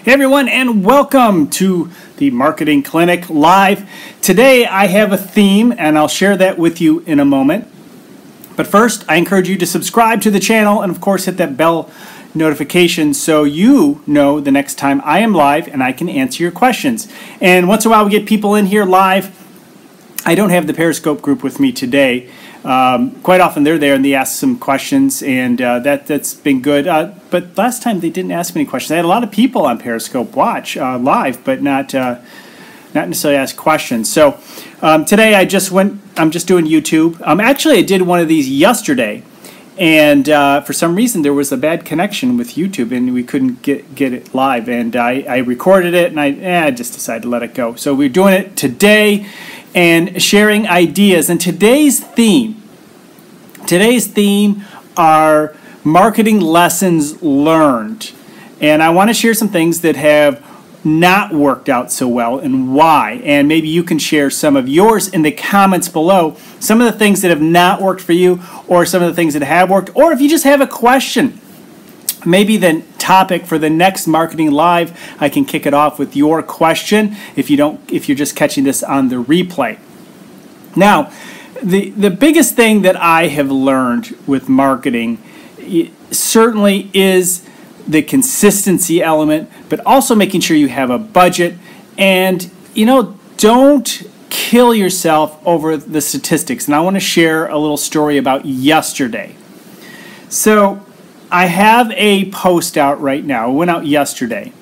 Hey everyone, and welcome to the Marketing Clinic Live. Today I have a theme, and I'll share that with you in a moment. But first, I encourage you to subscribe to the channel and of course hit that bell notification so you know the next time I am live and I can answer your questions. And once in a while we get people in here live. I don't have the Periscope group with me today. Quite often they're there and they ask some questions, and that's been good. But last time they didn't ask me any questions. I had a lot of people on Periscope watch live, but not necessarily ask questions. So today I'm just doing YouTube. Actually, I did one of these yesterday, and for some reason there was a bad connection with YouTube, and we couldn't get it live. And I recorded it, and I just decided to let it go. So we're doing it today and sharing ideas. And today's theme are marketing lessons learned. And I want to share some things that have not worked out so well and why. And maybe you can share some of yours in the comments below. Some of the things that have not worked for you, or some of the things that have worked, or if you just have a question. Maybe the topic for the next Marketing Live, I can kick it off with your question if you're just catching this on the replay. Now, the biggest thing that I have learned with marketing certainly is the consistency element, but also making sure you have a budget, and don't kill yourself over the statistics. And I want to share a little story about yesterday. So I have a post out right now. It went out yesterday.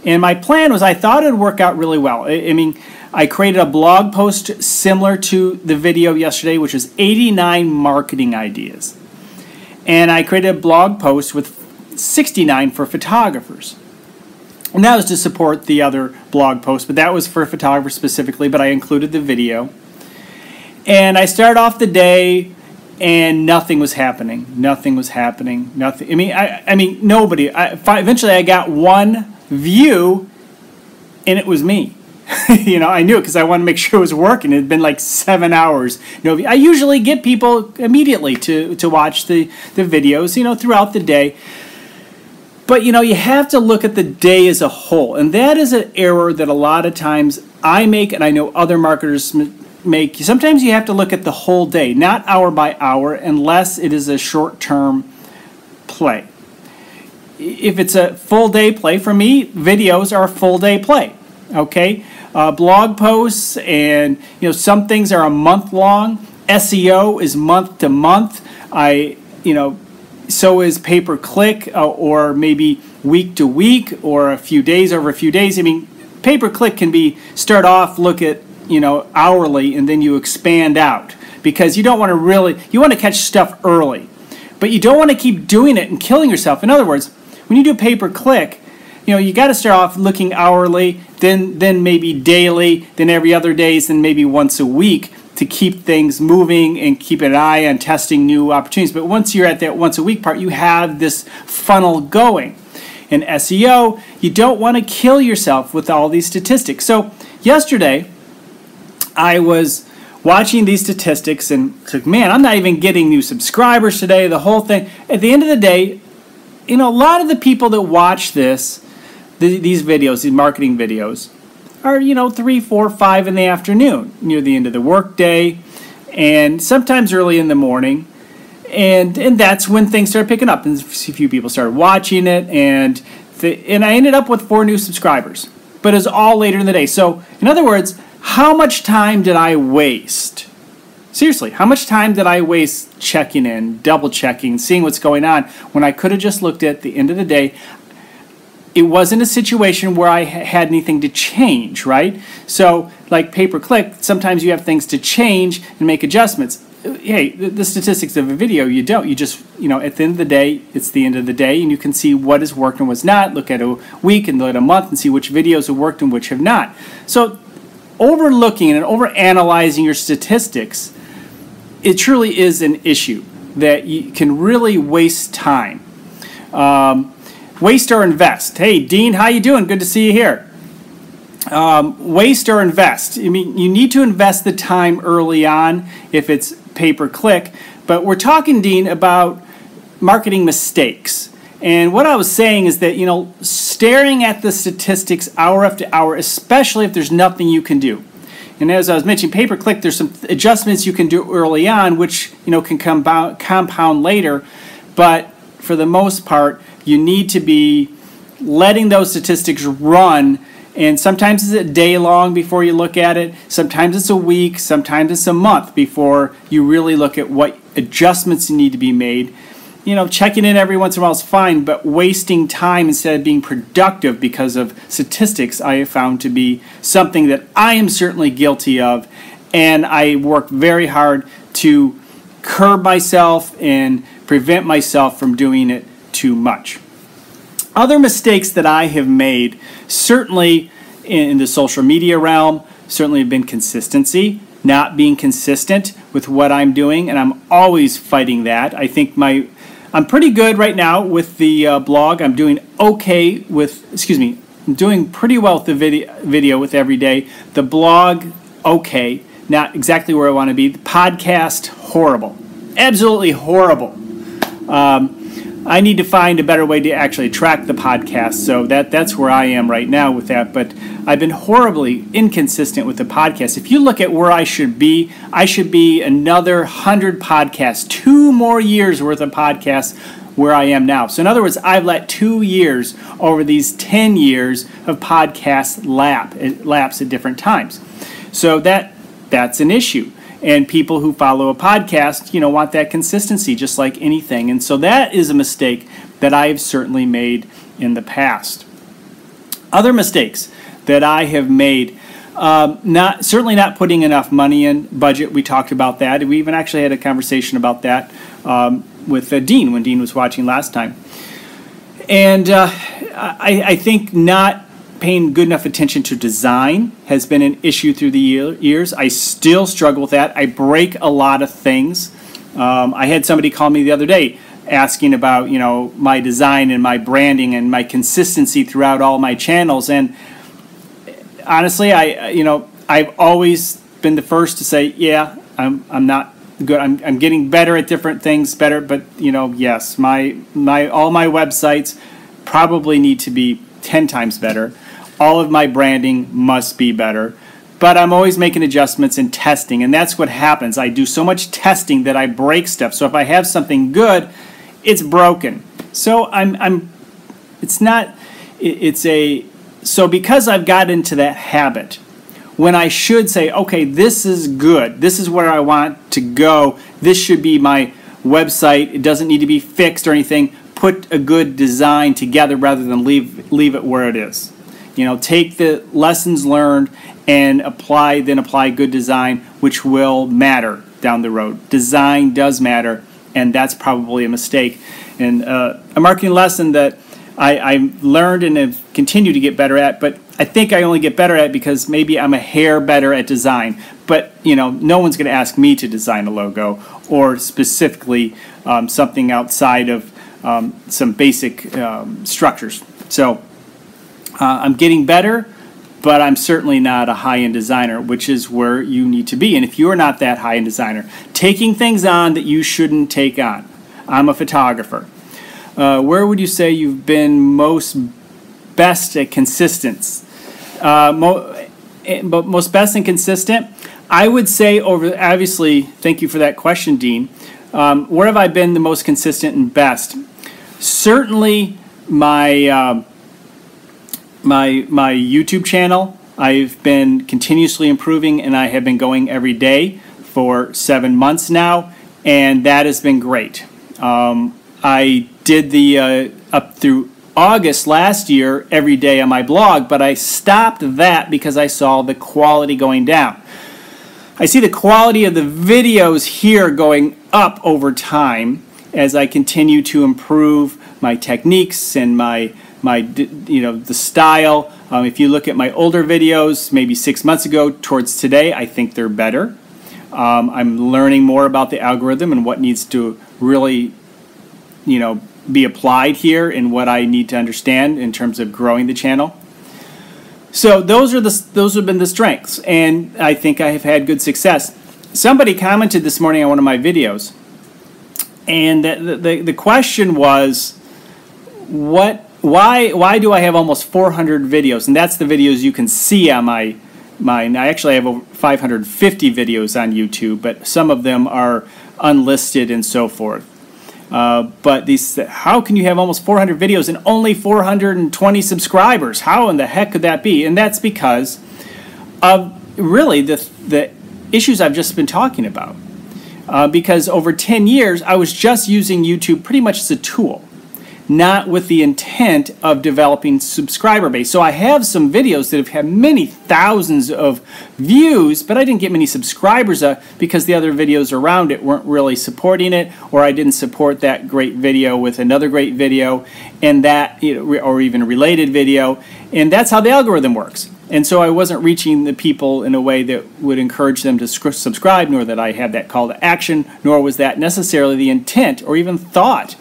And my plan was, I thought it would work out really well. I created a blog post similar to the video yesterday, which was 89 marketing ideas. And I created a blog post with 69 for photographers. And that was to support the other blog post, but that was for photographers specifically, but I included the video. And I started off the day, and nothing was happening. Nothing. Nobody. Eventually, I got one view, and it was me. I knew it because I wanted to make sure it was working. It had been like 7 hours. I usually get people immediately to watch the videos, throughout the day. But, you have to look at the day as a whole. And that is an error that a lot of times I make, and I know other marketers make. Sometimes you have to look at the whole day, not hour by hour, unless it is a short-term play. If it's a full day play, for me, videos are a full day play. Okay, blog posts and some things are a month long. SEO is month to month. So is pay-per-click, or maybe week to week, or a few days over a few days. Pay-per-click can be start off, look at hourly, and then you expand out, because you don't want to you want to catch stuff early, but you don't want to keep doing it and killing yourself. In other words, when you do pay-per-click, you got to start off looking hourly, then maybe daily, then every other days, then maybe once a week, to keep things moving and keep an eye on testing new opportunities. But once you're at that once a week part, you have this funnel going. In SEO, you don't want to kill yourself with all these statistics. So yesterday, I was watching these statistics and it's like, man, I'm not even getting new subscribers today, the whole thing. At the end of the day, a lot of the people that watch these videos, these marketing videos, are 3, 4, 5 in the afternoon, near the end of the workday, and sometimes early in the morning, and that's when things start picking up, and a few people started watching it, and I ended up with 4 new subscribers, but it was all later in the day. So in other words, how much time did I waste? Seriously, how much time did I waste checking in, double checking, seeing what's going on, when I could have just looked at the end of the day? It wasn't a situation where I had anything to change, right? So, like pay-per-click, sometimes you have things to change and make adjustments. Hey, the statistics of a video, you don't. You just, at the end of the day, it's the end of the day, and you can see what has worked and what's not. Look at a week and look at a month and see which videos have worked and which have not. So, overlooking and overanalyzing your statistics, it truly is an issue that you can really waste time. Waste or invest. Hey, Dean, how you doing? Good to see you here. Waste or invest. You need to invest the time early on if it's pay-per-click, but we're talking, Dean, about marketing mistakes. And what I was saying is that, staring at the statistics hour after hour, especially if there's nothing you can do. And as I was mentioning, pay-per-click, there's some adjustments you can do early on, which can compound later. But for the most part, you need to be letting those statistics run. And sometimes it's a day long before you look at it. Sometimes it's a week. Sometimes it's a month before you really look at what adjustments need to be made. Checking in every once in a while is fine, but wasting time instead of being productive because of statistics, I have found to be something that I am certainly guilty of, and I work very hard to curb myself and prevent myself from doing it too much. Other mistakes that I have made, certainly in the social media realm, certainly have been consistency, not being consistent with what I'm doing, and I'm always fighting that. I think I'm pretty good right now with the blog. I'm doing okay with, I'm doing pretty well with the video with every day. The blog, okay, not exactly where I want to be. The podcast, horrible, absolutely horrible. I need to find a better way to actually track the podcast, so that's where I am right now with that. But I've been horribly inconsistent with the podcast. If you look at where I should be another 100 podcasts, 2 more years worth of podcasts where I am now. So in other words, I've let 2 years over these 10 years of podcasts lapse at different times. So that's an issue. And people who follow a podcast, want that consistency just like anything. And so that is a mistake that I have certainly made in the past. Other mistakes that I have made, certainly not putting enough money in budget. We talked about that. We even actually had a conversation about that with Dean when Dean was watching last time. And I think not paying good enough attention to design has been an issue through the years. I still struggle with that. I break a lot of things. I had somebody call me the other day asking about my design and my branding and my consistency throughout all my channels. And honestly, I've always been the first to say, yeah, I'm not good. I'm getting better at different things, but yes, my all my websites probably need to be 10 times better. All of my branding must be better. But I'm always making adjustments and testing, and that's what happens. I do so much testing that I break stuff. So if I have something good, it's broken. So so because I've got into that habit, when I should say, okay, this is good, this is where I want to go, this should be my website, it doesn't need to be fixed or anything, put a good design together rather than leave it where it is. Take the lessons learned and apply good design, which will matter down the road. Design does matter, and that's probably a mistake. And a marketing lesson that I learned and have continued to get better at, but I think I only get better at it because maybe I'm a hair better at design. But, no one's going to ask me to design a logo or specifically something outside of some basic structures. So I'm getting better, but I'm certainly not a high-end designer, which is where you need to be. And if you're not that high-end designer, taking things on that you shouldn't take on. I'm a photographer. Where would you say you've been most best at consistency? Most best and consistent? I would say obviously, thank you for that question, Dean. Where have I been the most consistent and best? Certainly my YouTube channel. I've been continuously improving, and I have been going every day for 7 months now, and that has been great. I did the up through August last year every day on my blog, but I stopped that because I saw the quality going down. I see the quality of the videos here going up over time as I continue to improve my techniques and the style. If you look at my older videos, maybe 6 months ago towards today, I think they're better. I'm learning more about the algorithm and what needs to really, be applied here and what I need to understand in terms of growing the channel. So those have been the strengths, and I think I have had good success. Somebody commented this morning on one of my videos, and the question was, what why do I have almost 400 videos? And that's the videos you can see on mine. I actually have over 550 videos on YouTube, but some of them are unlisted and so forth. But how can you have almost 400 videos and only 420 subscribers? How in the heck could that be? And that's because of really the issues I've just been talking about. Because over 10 years, I was just using YouTube pretty much as a tool, not with the intent of developing subscriber base. So I have some videos that have had many thousands of views, but I didn't get many subscribers because the other videos around it weren't really supporting it, or I didn't support that great video with another great video, and that, or even a related video, and that's how the algorithm works. And so I wasn't reaching the people in a way that would encourage them to subscribe, nor that I had that call to action, nor was that necessarily the intent or even thought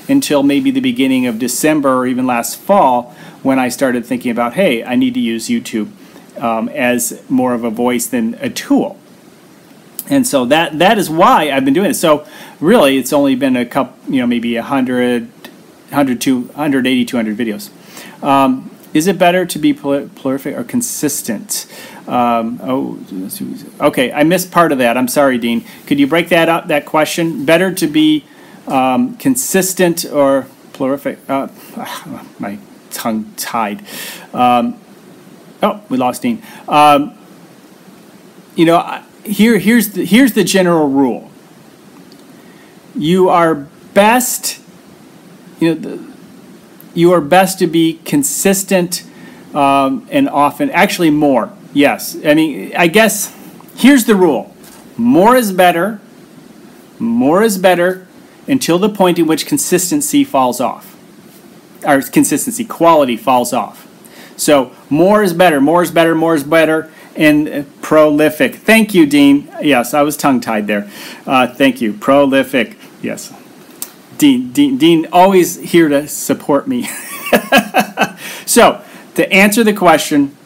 until maybe the beginning of December or even last fall, when I started thinking about, hey, I need to use YouTube as more of a voice than a tool. And so that is why I've been doing it. So really, it's only been a couple, maybe 180, 200 videos. Is it better to be prolific or consistent? Okay, I missed part of that. I'm sorry, Dean. Could you break that up, that question? Better to be consistent or prolific? My tongue tied. Oh, we lost Dean. Here's the general rule. You are best, you are best to be consistent and often, actually more. Yes, I guess here's the rule. More is better. More is better until the point in which consistency falls off. Or quality falls off. So more is better, more is better, more is better, and prolific. Thank you, Dean. Yes, I was tongue-tied there. Thank you. Prolific. Yes. Dean, always here to support me. So, to answer the question,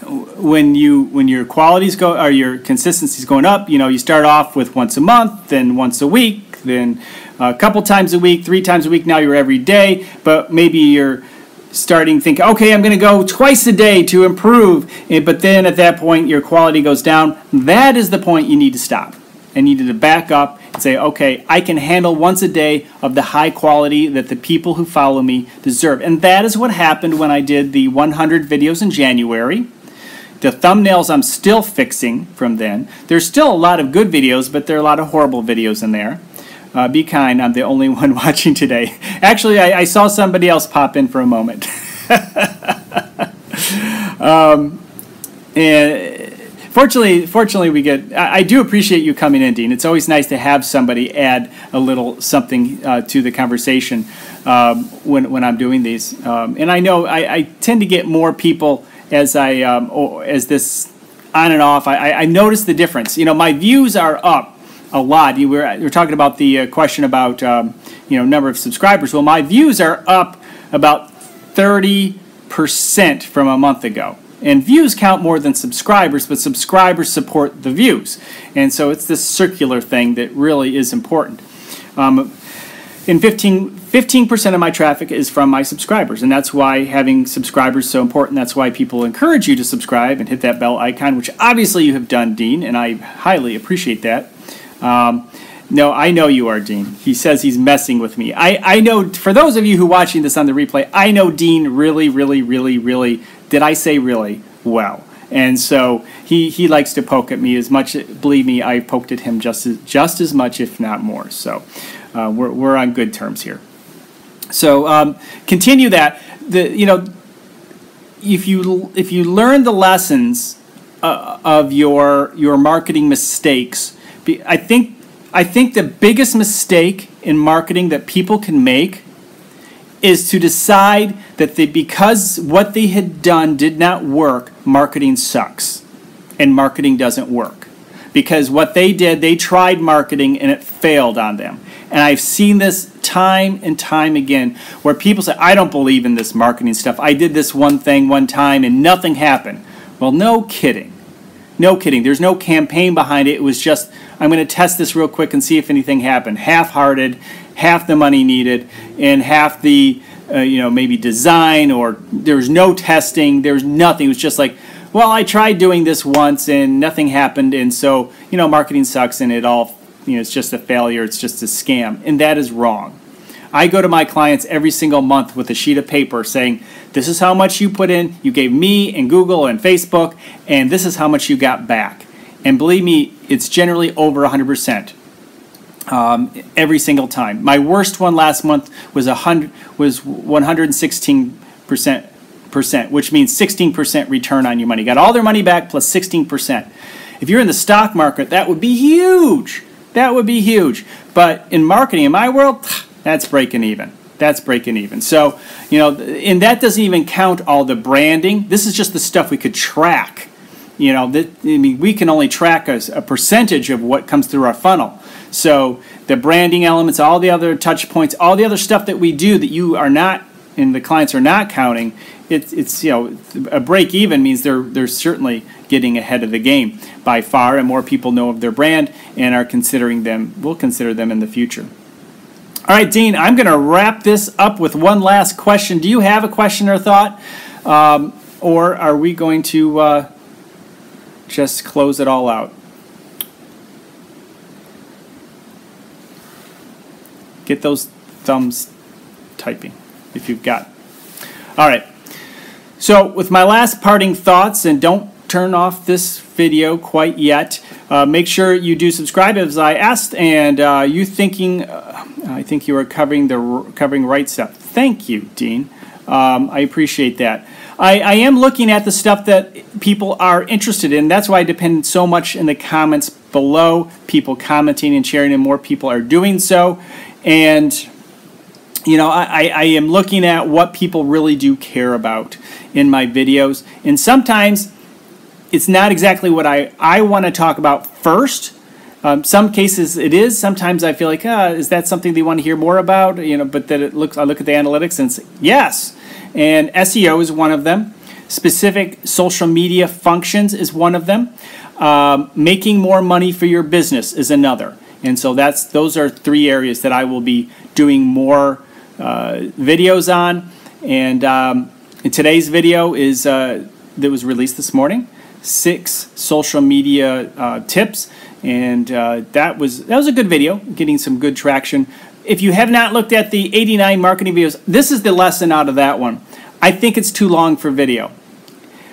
when your qualities go, or your consistency is going up, you start off with once a month, then once a week, then a couple times a week, 3 times a week. Now you're every day, but maybe you're starting thinking, okay, I'm going to go twice a day to improve. But then at that point, your quality goes down. That is the point you need to stop. And you need to back up and say, okay, I can handle once a day of the high quality that the people who follow me deserve. And that is what happened when I did the 100 videos in January. The thumbnails I'm still fixing from then. There's still a lot of good videos, but there are a lot of horrible videos in there. Be kind, I'm the only one watching today. Actually, I saw somebody else pop in for a moment. And fortunately, we get. I do appreciate you coming in, Dean. It's always nice to have somebody add a little something to the conversation when I'm doing these. And I know I tend to get more people as as this on and off. I notice the difference. My views are up a lot. You were talking about the question about number of subscribers. Well, my views are up about 30% from a month ago. And views count more than subscribers, but subscribers support the views. And so it's this circular thing that really is important. And 15% of my traffic is from my subscribers, and that's why having subscribers is so important. That's why people encourage you to subscribe and hit that bell icon, which obviously you have done, Dean, and I highly appreciate that. No, I know you are, Dean. He says he's messing with me. I know, for those of you who are watching this on the replay, I know Dean really, really, really, really, did I say really, well. And so he likes to poke at me as much. Believe me, I poked at him just as much, if not more. So we're on good terms here. So continue that. If you learn the lessons of your marketing mistakes, I think the biggest mistake in marketing that people can make is to decide that because what they had done did not work, marketing sucks and marketing doesn't work. Because what they did, they tried marketing and it failed on them. And I've seen this time and time again where people say, I don't believe in this marketing stuff. I did this one thing one time and nothing happened. Well, no kidding. No kidding. There's no campaign behind it. It was just, I'm going to test this real quick and see if anything happened. Half-hearted, half the money needed, and half the maybe design, or there's no testing, there's nothing. It was just like, well, I tried doing this once and nothing happened, and so, marketing sucks and it all, it's just a failure, it's just a scam. And that is wrong. I go to my clients every single month with a sheet of paper saying, this is how much you put in, you gave me and Google and Facebook, and this is how much you got back. And believe me, it's generally over 100%. Every single time. My worst one last month was 116%, which means 16% return on your money. Got all their money back plus 16%. If you're in the stock market, that would be huge. That would be huge. But in marketing, in my world, that's breaking even. That's breaking even. So, and that doesn't even count all the branding. This is just the stuff we could track. We can only track a percentage of what comes through our funnel. So the branding elements, all the other touch points, all the other stuff that we do that you are not, and the clients are not counting, it's a break even means they're certainly getting ahead of the game by far, and more people know of their brand and are considering them, will consider them in the future. All right, Dean, I'm going to wrap this up with one last question. Do you have a question or thought, or are we going to just close it all out? Get those thumbs typing if you've got. All right. So with my last parting thoughts, and don't turn off this video quite yet, make sure you do subscribe as I asked, and I think you are covering right stuff. Thank you, Dean. I appreciate that. I am looking at the stuff that people are interested in. That's why I depend so much in the comments below, people commenting and sharing, and more people are doing so. And, I am looking at what people really do care about in my videos. And sometimes it's not exactly what I want to talk about first. Some cases it is. Sometimes I feel like, is that something they want to hear more about? But that I look at the analytics and say, yes. And SEO is one of them. Specific social media functions is one of them. Making more money for your business is another. And so those are three areas that I will be doing more videos on. And in today's video is that was released this morning, 6 social media tips, and that was a good video, getting some good traction. If you have not looked at the 89 marketing videos, this is the lesson out of that one. I think it's too long for video.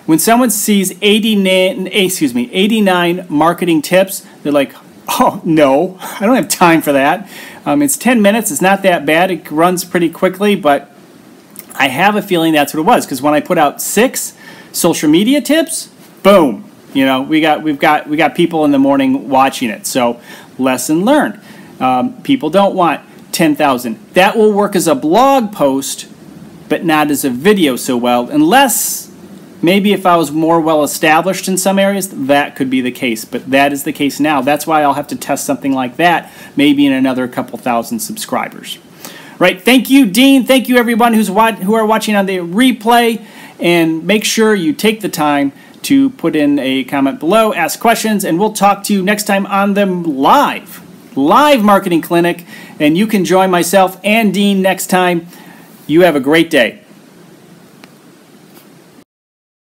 When someone sees 89 marketing tips, they're like, oh, no, I don't have time for that. It's 10 minutes. It's not that bad. It runs pretty quickly, but I have a feeling that's what it was, because when I put out 6 social media tips, boom, we got people in the morning watching it. So lesson learned. People don't want 10,000. That will work as a blog post, but not as a video so well, unless maybe if I was more well established in some areas, that could be the case. But that is the case now. That's why I'll have to test something like that, maybe in another couple thousand subscribers. Right? Thank you, Dean. Thank you, everyone who are watching on the replay. And make sure you take the time to put in a comment below, ask questions, and we'll talk to you next time on the live marketing clinic. And you can join myself and Dean next time. You have a great day.